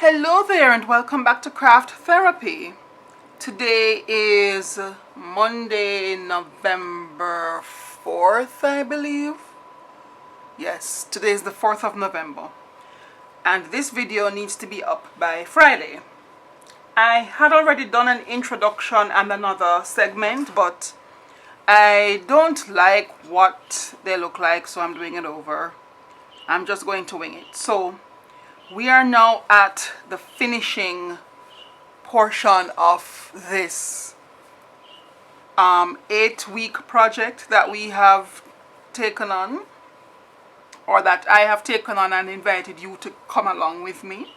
Hello there and welcome back to Craft Therapy. Today is Monday, November 4th, I believe. Yes, today is the 4th of November. And this video needs to be up by Friday. I had already done an introduction and another segment, but I don't like what they look like, so I'm doing it over. I'm just going to wing it. So we are now at the finishing portion of this 8-week project that we have taken on, or that I have taken on and invited you to come along with me.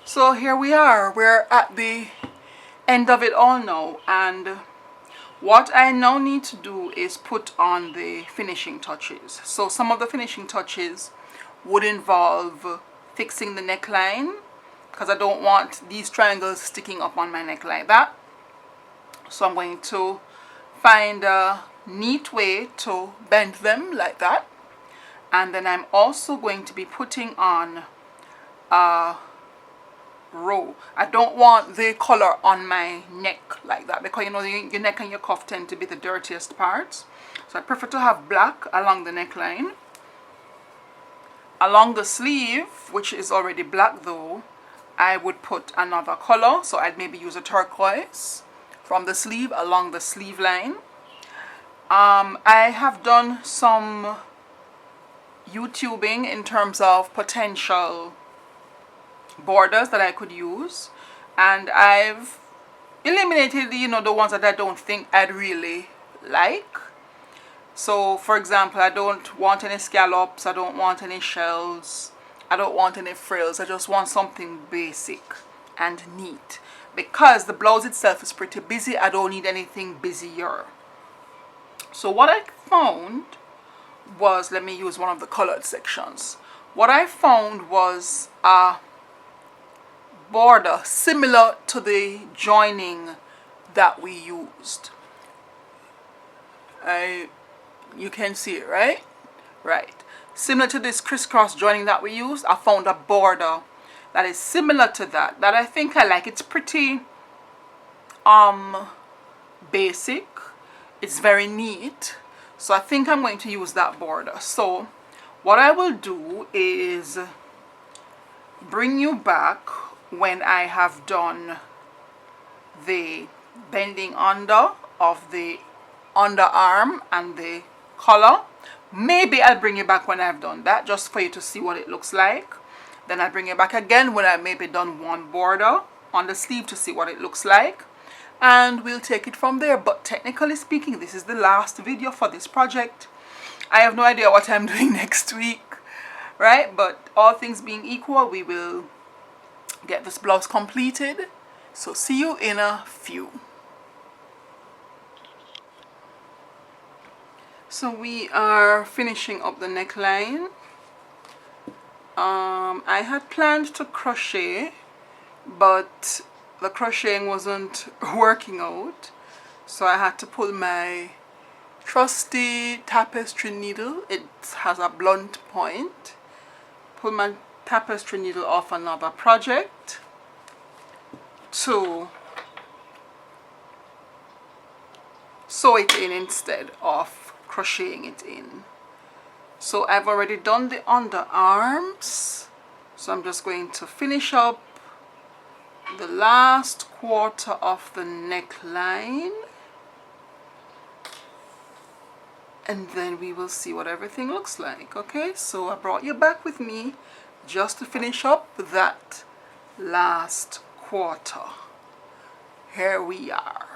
So here we are, we're at the end of it all now, and what I now need to do is put on the finishing touches. So some of the finishing touches would involve fixing the neckline, because I don't want these triangles sticking up on my neck like that. So I'm going to find a neat way to bend them like that. And then I'm also going to be putting on a row. I don't want the color on my neck like that, because you know your neck and your cuff tend to be the dirtiest parts. So I prefer to have black along the neckline. Along the sleeve, which is already black though, I would put another color. So I'd maybe use a turquoise from the sleeve along the sleeve line. I have done some YouTubing in terms of potential borders that I could use, and I've eliminated the ones that I don't think I'd really like. So for example, I don't want any scallops, I don't want any shells, I don't want any frills. I just want something basic and neat, because the blouse itself is pretty busy. I don't need anything busier. So what I found was, let me use one of the colored sections. What I found was a border similar to the joining that we used. You can see it, right? Right. Similar to this crisscross joining that we used, I found a border that is similar to that I think I like. It's pretty basic. It's very neat. So I think I'm going to use that border. So what I will do is bring you back when I have done the bending under of the underarm and the collar. Maybe I'll bring you back when I've done that, just for you to see what it looks like. Then I'll bring you back again when I've maybe done one border on the sleeve to see what it looks like, and we'll take it from there. But technically speaking, this is the last video for this project. I have no idea what I'm doing next week, right? But all things being equal, we will get this blouse completed. So see you in a few. So we are finishing up the neckline. I had planned to crochet, but the crocheting wasn't working out, so I had to pull my trusty tapestry needle. It has a blunt point. Pull my tapestry needle off another project to sew it in instead of crocheting it in. So I've already done the underarms, so I'm just going to finish up the last quarter of the neckline, and then we will see what everything looks like. Okay, so I brought you back with me just to finish up that last quarter. Here we are.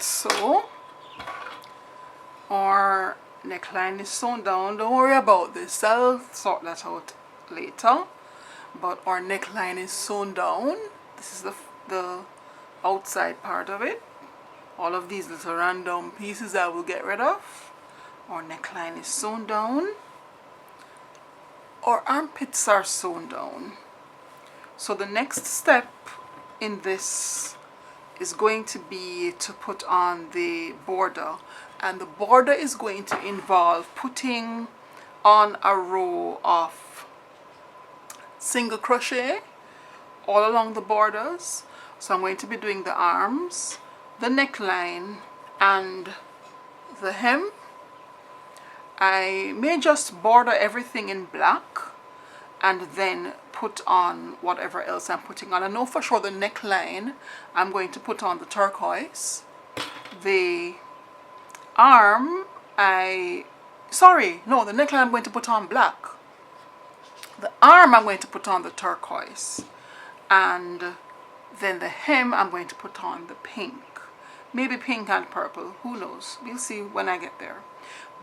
So our neckline is sewn down. Don't worry about this, I'll sort that out later. but our neckline is sewn down. This is the outside part of it. All of these little random pieces I will get rid of. Our neckline is sewn down. Our armpits are sewn down. So the next step in this is going to be to put on the border, and the border is going to involve putting on a row of single crochet all along the borders. So I'm going to be doing the arms, the neckline, and the hem. I may just border everything in black and then put on whatever else I'm putting on. I know for sure the neckline I'm going to put on the turquoise. The arm, the neckline I'm going to put on black. The arm I'm going to put on the turquoise. And then the hem I'm going to put on the pink. Maybe pink and purple, who knows? We'll see when I get there.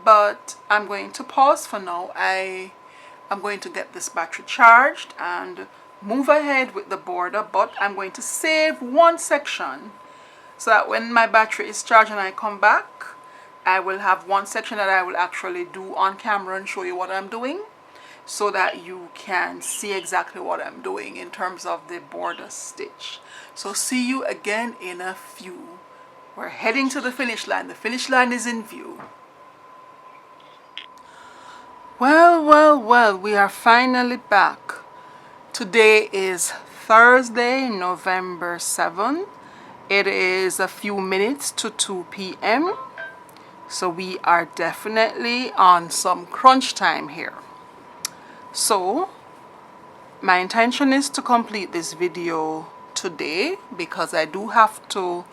But I'm going to pause for now. I'm going to get this battery charged and move ahead with the border, but I'm going to save one section so that when my battery is charged and I come back, I will have one section that I will actually do on camera and show you what I'm doing, so that you can see exactly what I'm doing in terms of the border stitch. So see you again in a few. We're heading to the finish line. The finish line is in view. Well, we are finally back. Today is Thursday, November 7th. It is a few minutes to 2 p.m. So we are definitely on some crunch time here. So my intention is to complete this video today because I do have to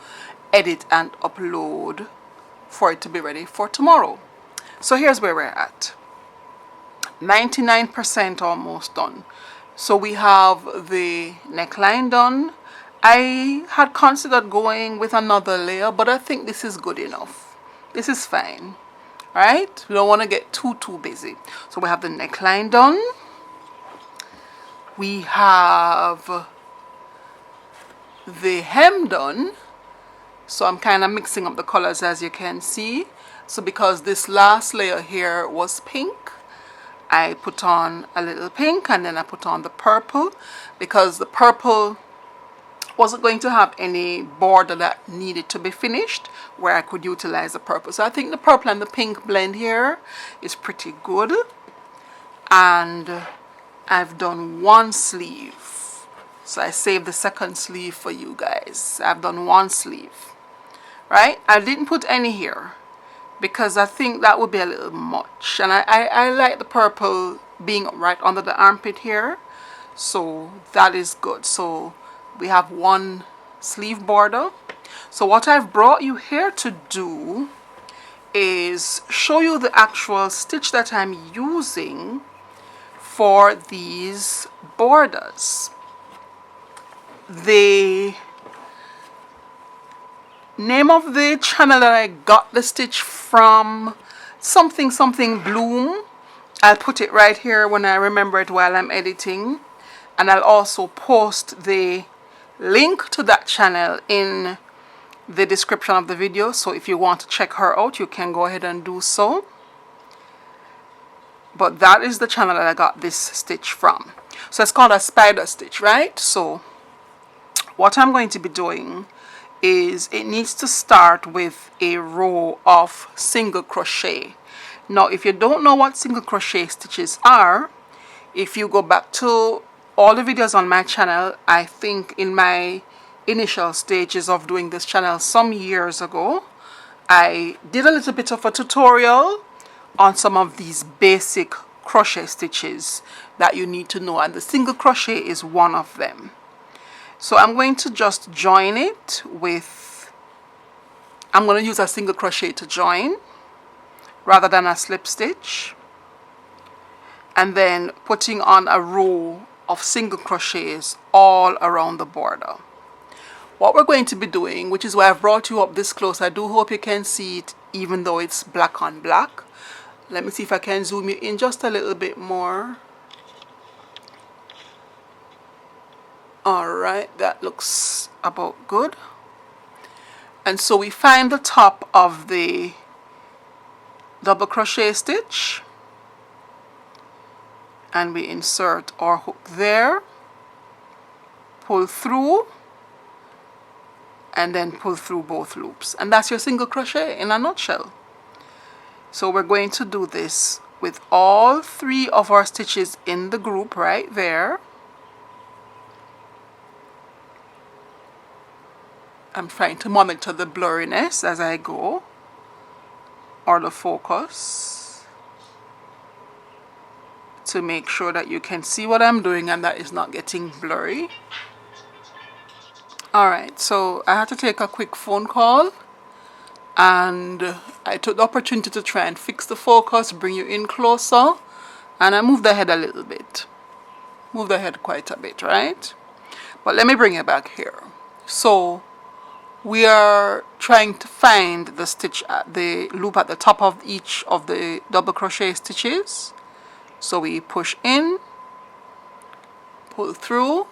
edit and upload for it to be ready for tomorrow. So here's where we're at. 99% almost done. So we have the neckline done. I had considered going with another layer, but I think this is good enough. This is fine. Right? We don't want to get too busy. So we have the neckline done. We have the hem done. So I'm kind of mixing up the colors, as you can see. So because this last layer here was pink, I put on a little pink and then I put on the purple, because the purple wasn't going to have any border that needed to be finished where I could utilize the purple. So I think the purple and the pink blend here is pretty good. And I've done one sleeve. So I saved the second sleeve for you guys. I've done one sleeve. Right? I didn't put any here because I think that would be a little much. And I like the purple being right under the armpit here. So that is good. So we have one sleeve border. So what I've brought you here to do is show you the actual stitch that I'm using for these borders. The name of the channel that I got the stitch from, something Bloom. I'll put it right here when I remember it while I'm editing, and I'll also post the link to that channel in the description of the video. So if you want to check her out, you can go ahead and do so. But that is the channel that I got this stitch from. So it's called a spider stitch, right? So what I'm going to be doing is it needs to start with a row of single crochet. Now if you don't know what single crochet stitches are, if you go back to all the videos on my channel, I think in my initial stages of doing this channel some years ago, I did a little bit of a tutorial on some of these basic crochet stitches that you need to know, and the single crochet is one of them. So I'm going to just join it with, I'm going to use a single crochet to join rather than a slip stitch, and then putting on a row of single crochets all around the border. What we're going to be doing, which is why I've brought you up this close, I do hope you can see it even though it's black on black. Let me see if I can zoom you in just a little bit more. Alright, that looks about good. And so we find the top of the double crochet stitch and we insert our hook there, pull through, and then pull through both loops, and that's your single crochet in a nutshell. So we're going to do this with all 3 of our stitches in the group right there. I'm trying to monitor the blurriness as I go, or the focus, to make sure that you can see what I'm doing and that it's not getting blurry. Alright, so I had to take a quick phone call and I took the opportunity to try and fix the focus, bring you in closer, and I moved the head a little bit. Moved the head quite a bit, right? But let me bring it back here. So we are trying to find the stitch at the loop at the top of each of the double crochet stitches. So we push in, pull through,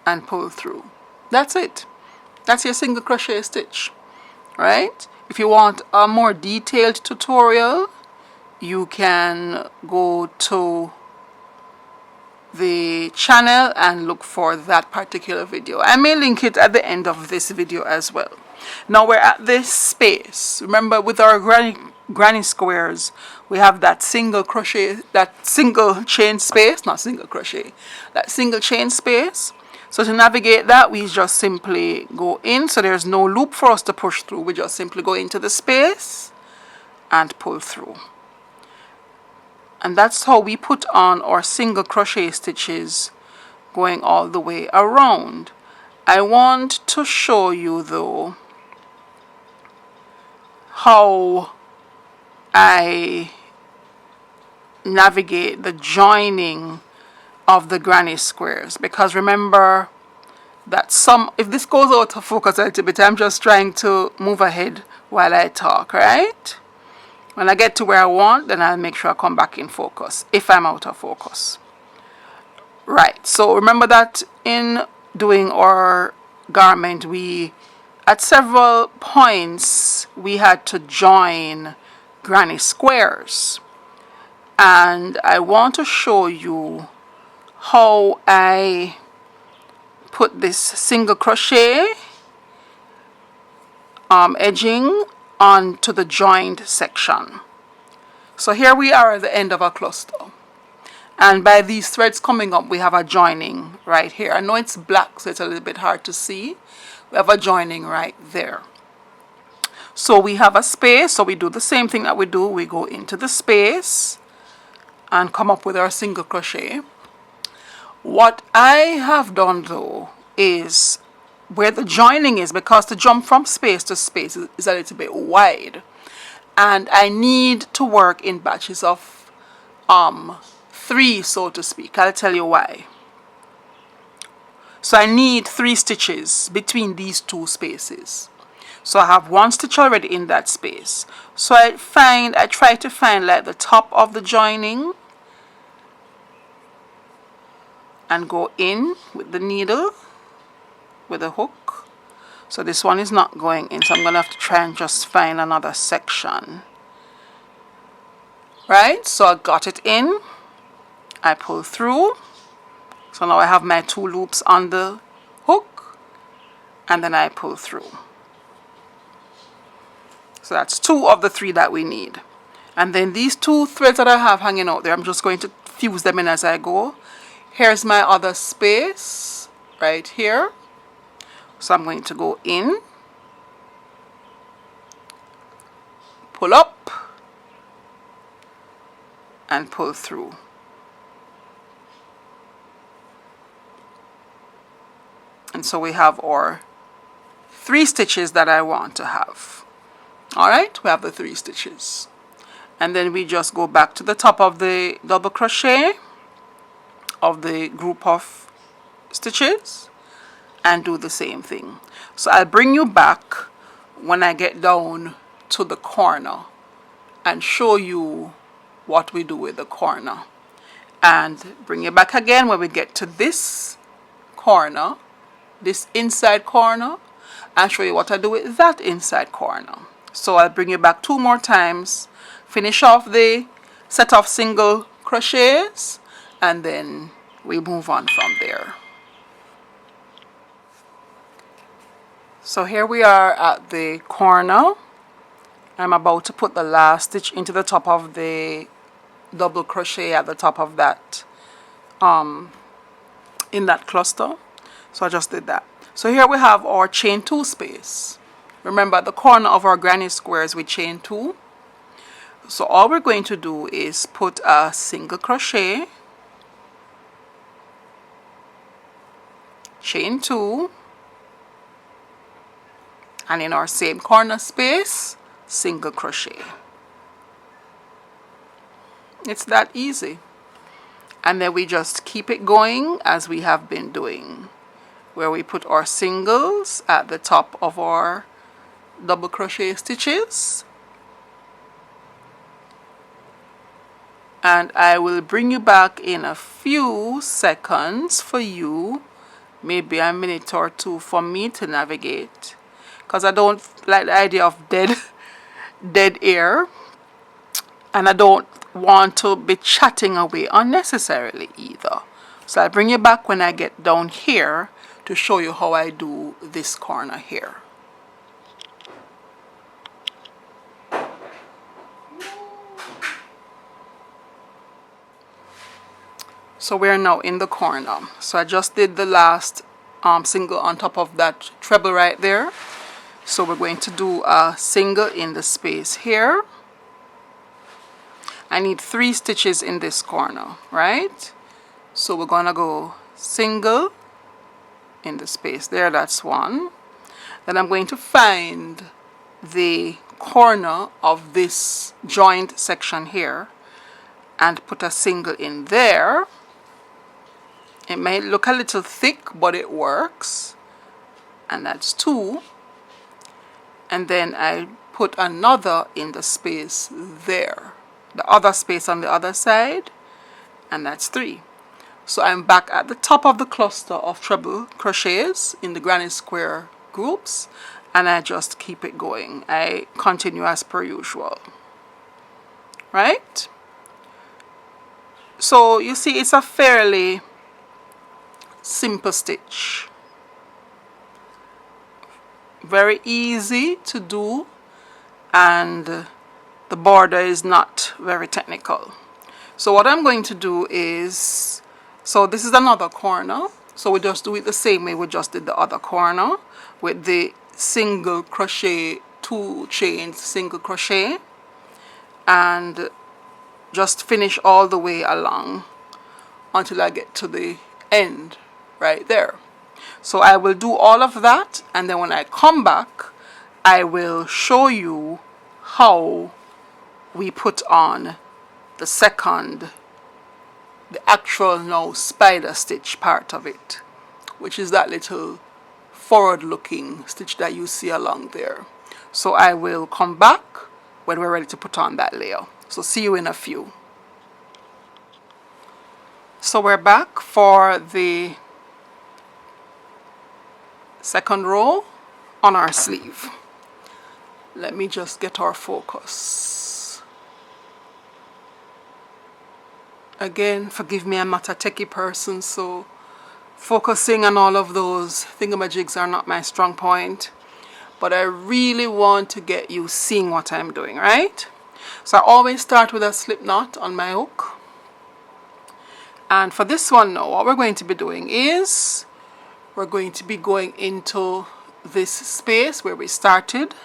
and pull through. That's it. That's your single crochet stitch, right? If you want a more detailed tutorial, you can go to the channel and look for that particular video. I may link it at the end of this video as well. Now we're at this space. Remember, with our granny squares, we have that single crochet, that single chain space, not single crochet, that single chain space. So to navigate that, we just simply go in. So there's no loop for us to push through. We just simply go into the space and pull through. And that's how we put on our single crochet stitches going all the way around. I want to show you though how I navigate the joining of the granny squares, because remember that if this goes out of focus a little bit, I'm just trying to move ahead while I talk, right? When I get to where I want, then I'll make sure I come back in focus if I'm out of focus. Right, so remember that in doing our garment, at several points, we had to join granny squares. And I want to show you how I put this single crochet edging onto the joined section. So here we are at the end of our cluster, and by these threads coming up we have a joining right here. I know it's black, so it's a little bit hard to see. We have a joining right there. So we have a space, so we do the same thing that we do. We go into the space and come up with our single crochet. What I have done though is, where the joining is, because to jump from space to space is a little bit wide, and I need to work in batches of 3, so to speak. I'll tell you why. So I need 3 stitches between these 2 spaces. So I have 1 stitch already in that space. So I try to find like the top of the joining and go in with the needle with a hook. So this one is not going in, so I'm gonna have to try and just find another section. Right, so I got it in, I pull through. So now I have my 2 loops on the hook, and then I pull through. So that's 2 of the 3 that we need. And then these 2 threads that I have hanging out there, I'm just going to fuse them in as I go. Here's my other space right here. So I'm going to go in, pull up, and pull through. And so we have our 3 stitches that I want to have. Alright, we have the 3 stitches. And then we just go back to the top of the double crochet of the group of stitches and do the same thing. So I'll bring you back when I get down to the corner and show you what we do with the corner. and bring it back again when we get to this corner, this inside corner, and show you what I do with that inside corner. So I'll bring you back 2 more times, finish off the set of single crochets, and then we move on from there. So here we are at the corner. I'm about to put the last stitch into the top of the double crochet at the top of that in that cluster. So I just did that. So here we have our chain 2 space. Remember, at the corner of our granny squares we chain 2. So all we're going to do is put a single crochet, chain 2, and in our same corner space, single crochet. It's that easy. And then we just keep it going as we have been doing, where we put our singles at the top of our double crochet stitches. And I will bring you back in a few seconds for you, maybe a minute or 2 for me to navigate, because I don't like the idea of dead air, and I don't want to be chatting away unnecessarily either. So I'll bring you back when I get down here to show you how I do this corner here. So we're now in the corner. So I just did the last single on top of that treble right there. So we're going to do a single in the space here. I need 3 stitches in this corner, right? So we're gonna go single in the space there, that's 1. Then I'm going to find the corner of this joined section here and put a single in there. It may look a little thick, but it works, and that's 2. And then I put another in the space there, the other space on the other side, and that's 3. So I'm back at the top of the cluster of treble crochets in the granny square groups, and I just keep it going. I continue as per usual, right? So you see, it's a fairly simple stitch, very easy to do, and the border is not very technical. So what I'm going to do is, so this is another corner, so we just do it the same way we just did the other corner with the single crochet, 2 chains single crochet, and just finish all the way along until I get to the end right there. So I will do all of that, and then when I come back I will show you how we put on the second, the actual now spider stitch part of it, which is that little forward looking stitch that you see along there. So I will come back when we're ready to put on that layer. So see you in a few. So we're back for the second row on our sleeve. Let me just get our focus. Again, forgive me, I'm not a techie person, so focusing on all of those thingamajigs are not my strong point, but I really want to get you seeing what I'm doing, right? So I always start with a slip knot on my hook, and for this one now, what we're going to be doing is we're going to be going into this space where we started.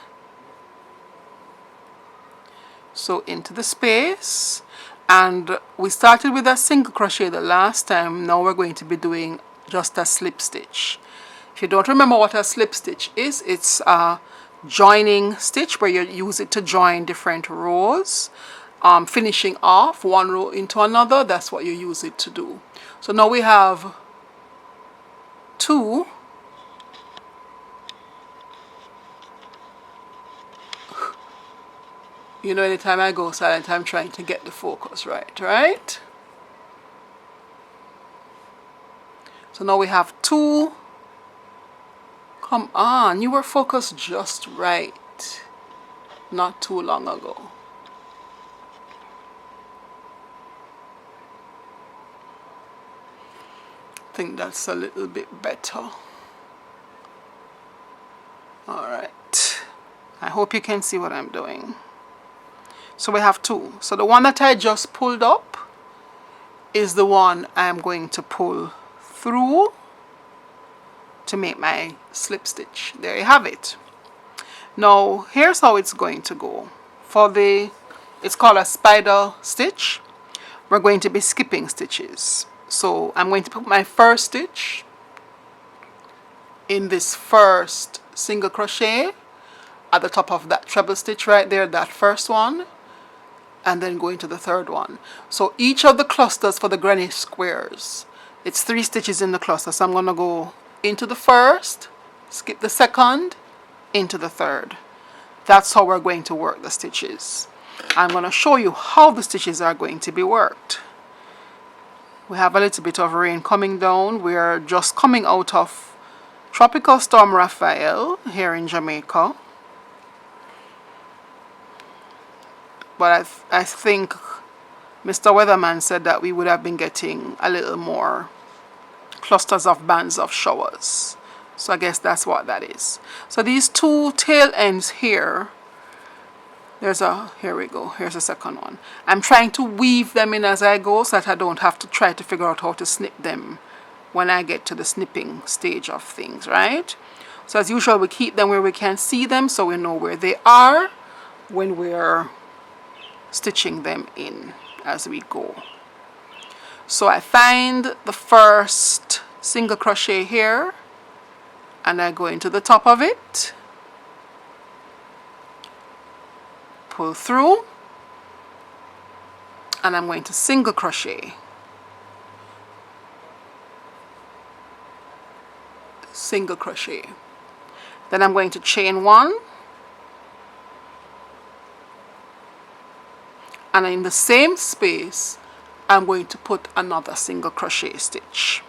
So into the space, and we started with a single crochet the last time. Now we're going to be doing just a slip stitch. If you don't remember what a slip stitch is, it's a joining stitch where you use it to join different rows, finishing off one row into another. That's what you use it to do. So now we have 2 you know, anytime I go silent, I'm trying to get the focus right? So now we have 2. Come on, you were focused just right not too long ago. I think that's a little bit better. Alright, I hope you can see what I'm doing. So we have 2. So the one that I just pulled up is the one I'm going to pull through to make my slip stitch. There you have it. Now here's how it's going to go. It's called a spider stitch. We're going to be skipping stitches. So I'm going to put my first stitch in this first single crochet at the top of that treble stitch right there, that first one, and then go into the third one. So each of the clusters for the granny squares, it's 3 stitches in the cluster. So I'm going to go into the first, skip the second, into the third. That's how we're going to work the stitches. I'm going to show you how the stitches are going to be worked. We have a little bit of rain coming down. We are just coming out of Tropical Storm Raphael here in Jamaica. But I think Mr. Weatherman said that we would have been getting a little more clusters of bands of showers. So I guess that's what that is. So these 2 tail ends here, here we go, here's the second one. I'm trying to weave them in as I go so that I don't have to try to figure out how to snip them when I get to the snipping stage of things, right? So as usual, we keep them where we can see them so we know where they are when we're stitching them in as we go. So I find the first single crochet here and I go into the top of it, pull through, and I'm going to single crochet, single crochet. Then I'm going to chain 1, and in the same space I'm going to put another single crochet stitch.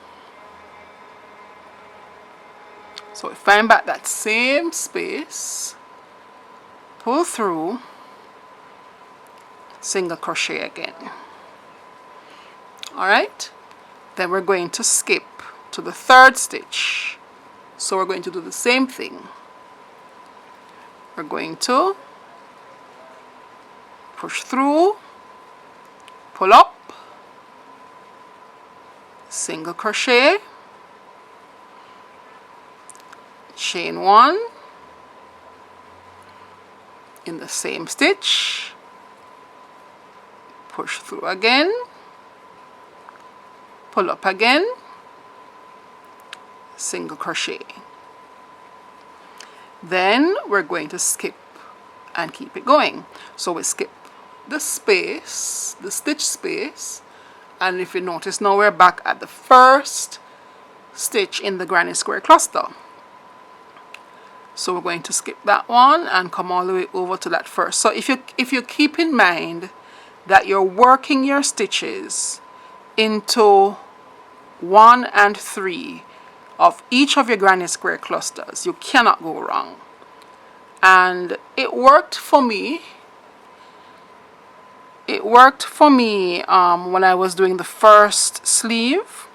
So I find back that same space, pull through, single crochet again. Alright, then we're going to skip to the third stitch. So we're going to do the same thing. We're going to push through, pull up, single crochet, chain 1 in the same stitch, push through again, pull up again, single crochet. Then we're going to skip and keep it going. So we skip the space, the stitch space, and if you notice now we're back at the first stitch in the granny square cluster. So we're going to skip that one and come all the way over to that first. So if you keep in mind that you're working your stitches into 1 and 3 of each of your granny square clusters, you cannot go wrong. And it worked for me. It worked for me when I was doing the first sleeve,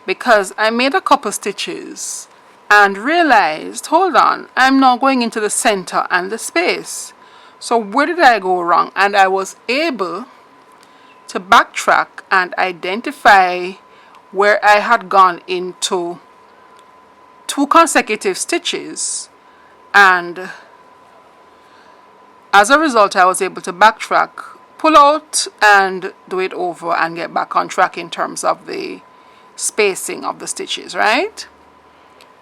because I made a couple stitches and realized, hold on, I'm now going into the center and the space. So where did I go wrong? And I was able to backtrack and identify where I had gone into 2 consecutive stitches, and as a result I was able to backtrack, pull out and do it over and get back on track in terms of the spacing of the stitches, right?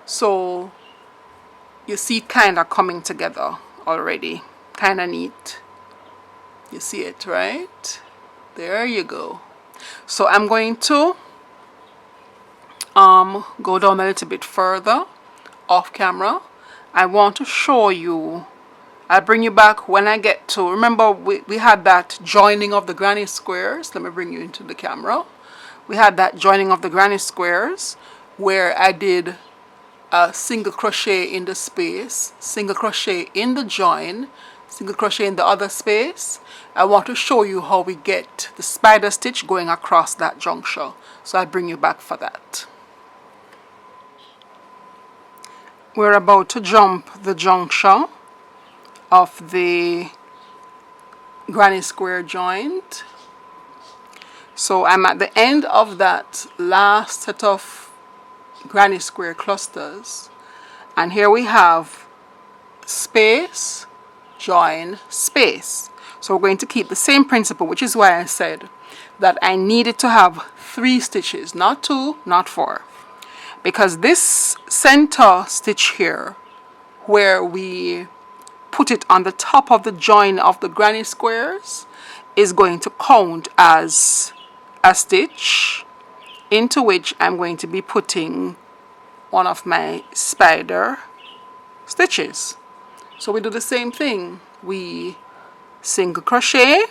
So you see it kind of coming together already, kind of neat. You see it, right? There you go. So I'm going to go down a little bit further off camera. I want to show you, I'll bring you back when I get to, remember we had that joining of the granny squares. Let me bring you into the camera. We had that joining of the granny squares where I did a single crochet in the space, single crochet in the join, single crochet in the other space. I want to show you how we get the spider stitch going across that juncture. So I'll bring you back for that. We're about to jump the juncture of the granny square joint. So I'm at the end of that last set of granny square clusters, and here we have space, join, space. So we're going to keep the same principle, which is why I said that I needed to have 3 stitches, not 2, not 4, because this center stitch here, where we put it on the top of the join of the granny squares, is going to count as a stitch into which I'm going to be putting one of my spider stitches. So we do the same thing. We single crochet,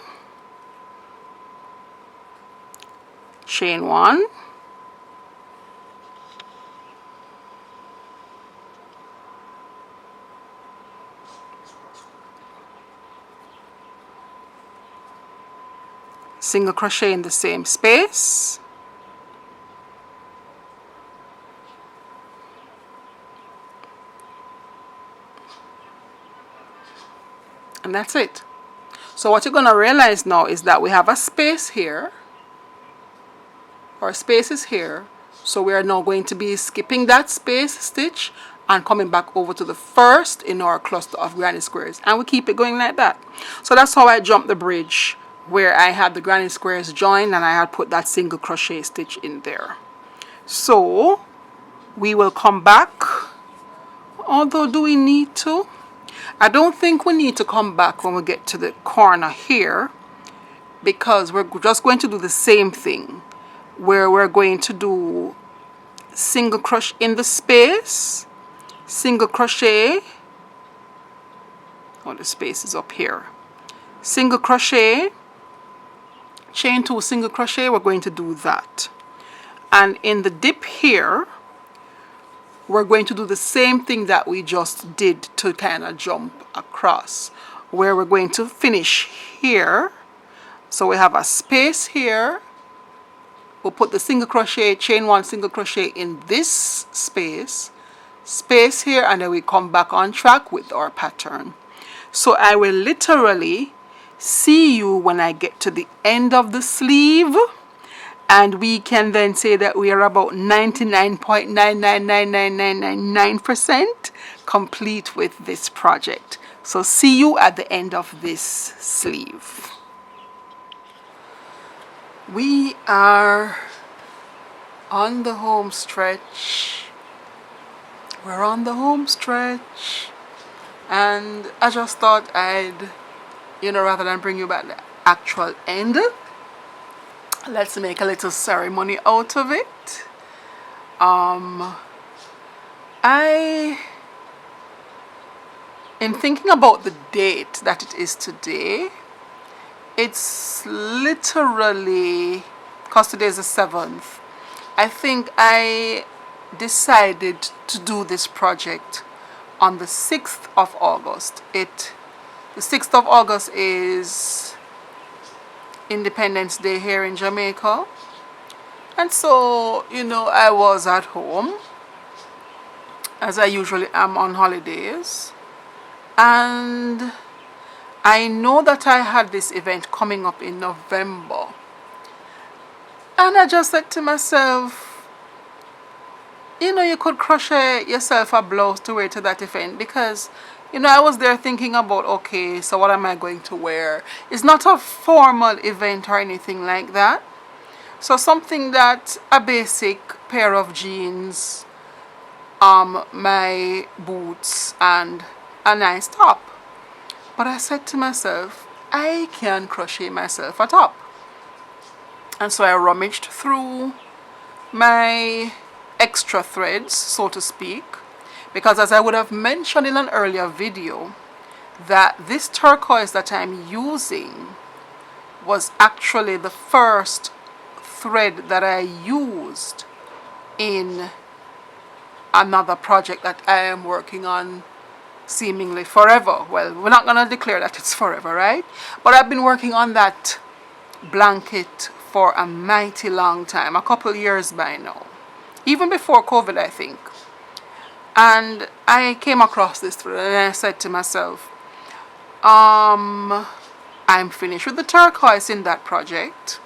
chain 1, single crochet in the same space, and that's it. So what you're going to realize now is that we have a space here. Our space is here. So we are now going to be skipping that space stitch and coming back over to the first in our cluster of granny squares. And we keep it going like that. So that's how I jumped the bridge, where I had the granny squares joined and I had put that single crochet stitch in there. So we will come back. Although, do we need to? I don't think we need to come back when we get to the corner here, because we're just going to do the same thing, where we're going to do single crochet in the space, single crochet, oh, the space is up here, single crochet, chain 2, single crochet. We're going to do that, and in the dip here we're going to do the same thing that we just did to kind of jump across, where we're going to finish here. So we have a space here. We'll put the single crochet, chain 1, single crochet in this space, space here, and then we come back on track with our pattern. So I will literally see you when I get to the end of the sleeve, and we can then say that we are about 99.999999% complete with this project. So see you at the end of this sleeve. We are on the home stretch. We're on the home stretch. And I just thought I'd, rather than bring you back the actual end, let's make a little ceremony out of it. In thinking about the date that it is today, it's literally, because today is the 7th, I think I decided to do this project on the 6th of August. The 6th of August is Independence Day here in Jamaica, and so I was at home, as I usually am on holidays, and I know that I had this event coming up in November, and I just said to myself, you could crochet yourself a blouse to wear to that event, because I was there thinking about, okay, so what am I going to wear? It's not a formal event or anything like that. So something that, a basic pair of jeans, my boots, and a nice top. But I said to myself, I can crochet myself a top. And so I rummaged through my extra threads, so to speak, because as I would have mentioned in an earlier video, that this turquoise that I'm using was actually the first thread that I used in another project that I am working on seemingly forever. Well, we're not going to declare that it's forever, right? But I've been working on that blanket for a mighty long time, a couple years by now, even before COVID, I think. And I came across this thread and I said to myself, I'm finished with the turquoise in that project.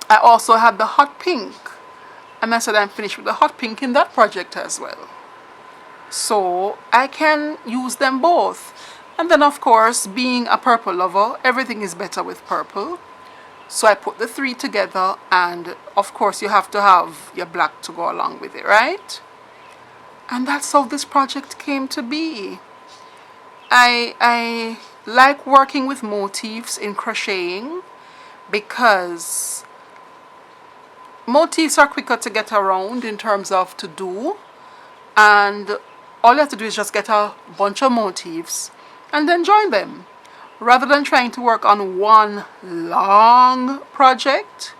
I also had the hot pink, and I said I'm finished with the hot pink in that project as well. So I can use them both. And then of course, being a purple lover, everything is better with purple. So I put the three together, and of course you have to have your black to go along with it, right? And that's how this project came to be. I like working with motifs in crocheting because motifs are quicker to get around in terms of to do, and all you have to do is just get a bunch of motifs and then join them, rather than trying to work on one long project.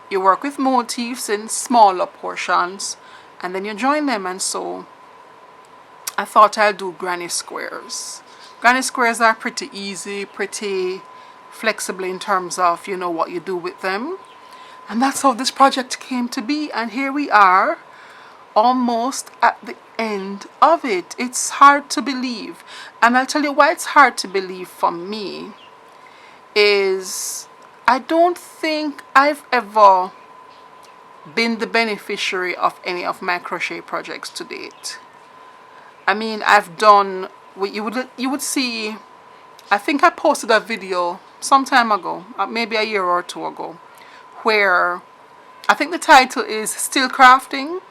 You work with motifs in smaller portions and then you join them. And so I thought I'll do granny squares. Granny squares are pretty easy, pretty flexible in terms of, you know, what you do with them. And that's how this project came to be. And here we are, almost at the end of it. It's hard to believe. And I'll tell you why it's hard to believe for me is I don't think I've ever been the beneficiary of any of my crochet projects to date. I mean, I've done, you would see, I think I posted a video some time ago, maybe a year or two ago, where I think the title is Still Crafting,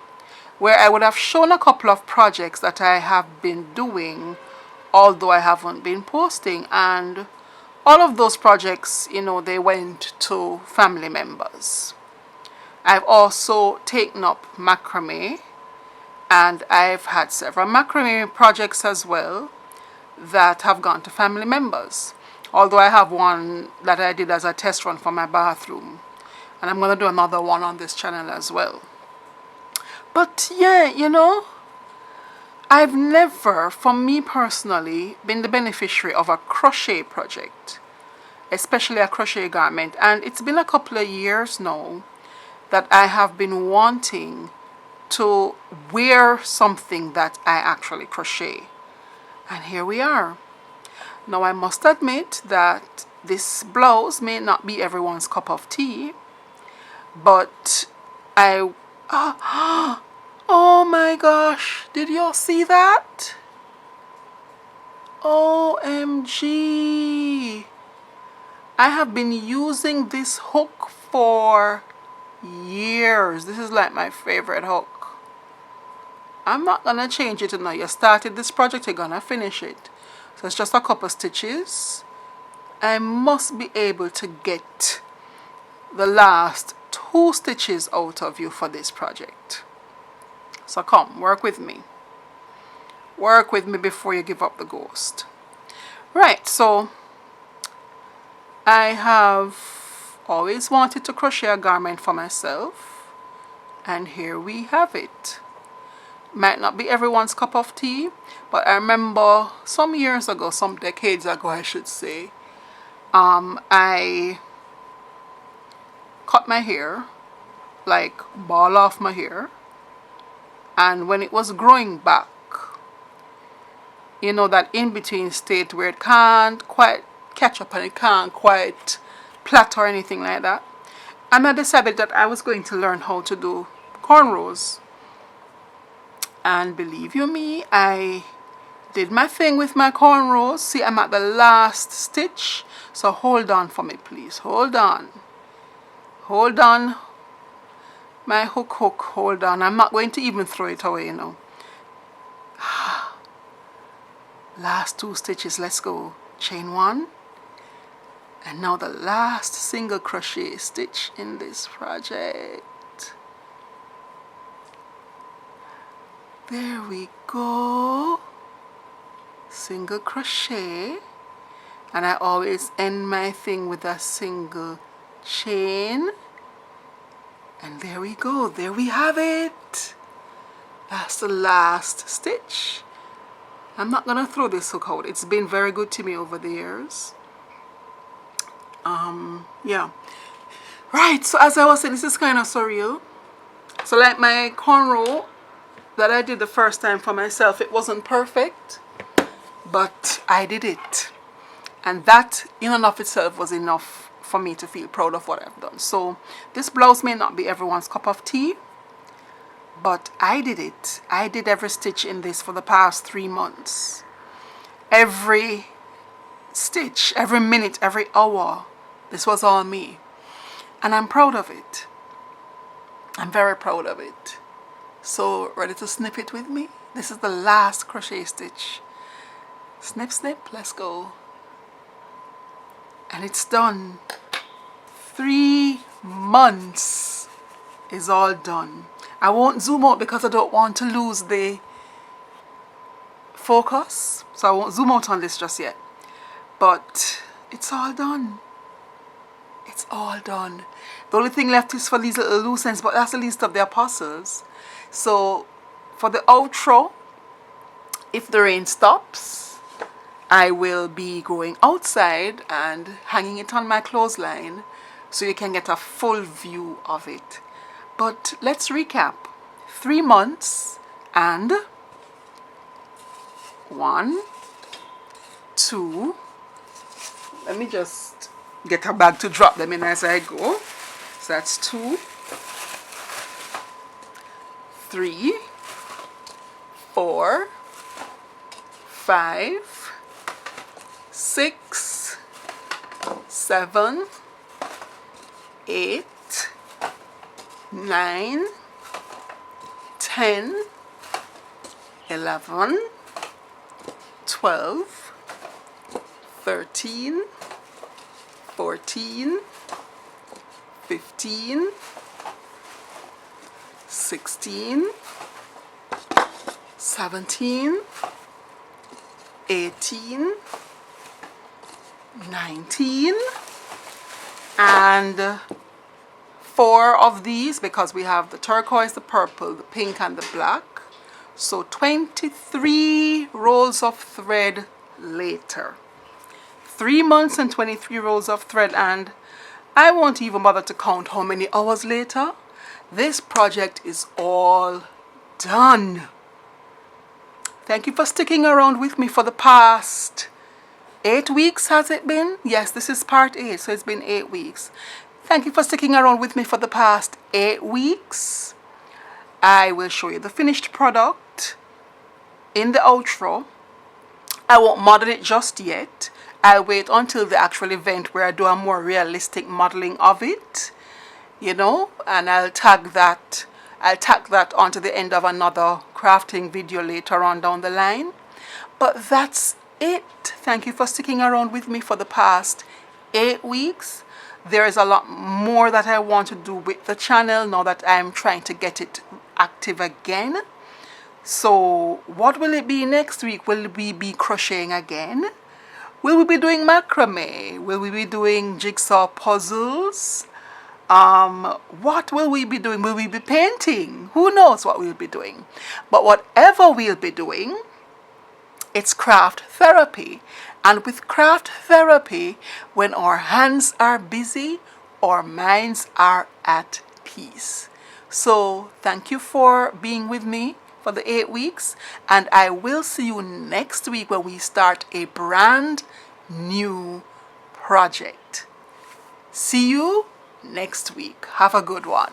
where I would have shown a couple of projects that I have been doing, although I haven't been posting. And all of those projects, you know, they went to family members. I've also taken up macrame, and I've had several macrame projects as well that have gone to family members. Although I have one that I did as a test run for my bathroom, and I'm going to do another one on this channel as well. But yeah, you know, I've never, for me personally, been the beneficiary of a crochet project, especially a crochet garment. And it's been a couple of years now that I have been wanting to wear something that I actually crochet. And here we are. Now I must admit that this blouse may not be everyone's cup of tea, but oh my gosh, did y'all see that? OMG. I have been using this hook for years. This is like my favorite hook. I'm not gonna change it now. You started this project, you're gonna finish it. So it's just a couple stitches. I must be able to get the last 2 stitches out of you for this project. So come, work with me. Work with me before you give up the ghost. Right, so I have always wanted to crochet a garment for myself, and here we have it. Might not be everyone's cup of tea, but I remember some years ago, some decades ago I should say, I cut my hair, like ball off my hair, and when it was growing back, you know, that in-between state where it can't quite catch up and it can't quite plait or anything like that, and I decided that I was going to learn how to do cornrows. And believe you me, I did my thing with my cornrows. See, I'm at the last stitch, so hold on for me, please. Hold on. Hold on. My hook, hold on. I'm not going to even throw it away, you know. Last 2 stitches, let's go. Chain 1. And now the last single crochet stitch in this project. There we go. Single crochet. And I always end my thing with a single chain. And there we go. There we have it. that's the last stitch. I'm not gonna throw this hook out. It's been very good to me over the years. Yeah. Right, so as I was saying, this is kind of surreal. So like my cornrow that I did the first time for myself, it wasn't perfect, but I did it. And that in and of itself was enough for me to feel proud of what I've done. So this blouse may not be everyone's cup of tea, but I did it. I did every stitch in this for the past 3 months. Every stitch, every minute, every hour, this was all me. And I'm proud of it. I'm very proud of it. So, ready to snip it with me? This is the last crochet stitch. Snip, snip, let's go. And it's done. 3 months is all done. I won't zoom out because I don't want to lose the focus. So I won't zoom out on this just yet. But it's all done. It's all done. The only thing left is for these little loose ends, but that's the least of the apostles. So for the outro, if the rain stops, I will be going outside and hanging it on my clothesline so you can get a full view of it. But let's recap. 3 months and 1, 2, let me just get a bag to drop them in as I go. So that's 2, 3, 4, 5, 6, 7, 8, 9, 10, 11, 12, 13, 14, 15, 16, 17, 18, 19, and 4 of these, because we have the turquoise, the purple, the pink, and the black. So 23 rolls of thread later. 3 months and 23 rolls of thread, and I won't even bother to count how many hours later. This project is all done. Thank you for sticking around with me for the past 8 weeks, has it been? Yes, this is part 8, so it's been 8 weeks. Thank you for sticking around with me for the past 8 weeks. I will show you the finished product in the outro. I won't model it just yet. I'll wait until the actual event where I do a more realistic modeling of it, you know, and I'll tag that onto the end of another crafting video later on down the line. But that's it. Thank you for sticking around with me for the past 8 weeks. There is a lot more that I want to do with the channel now that I'm trying to get it active again. So what will it be next week? Will we be crocheting again? Will we be doing macrame? Will we be doing jigsaw puzzles? What will we be doing? Will we be painting? Who knows what we'll be doing? But whatever we'll be doing, it's craft therapy. And with craft therapy, when our hands are busy, our minds are at peace. So thank you for being with me for the 8 weeks, and I will see you next week when we start a brand new project. See you next week. Have a good one.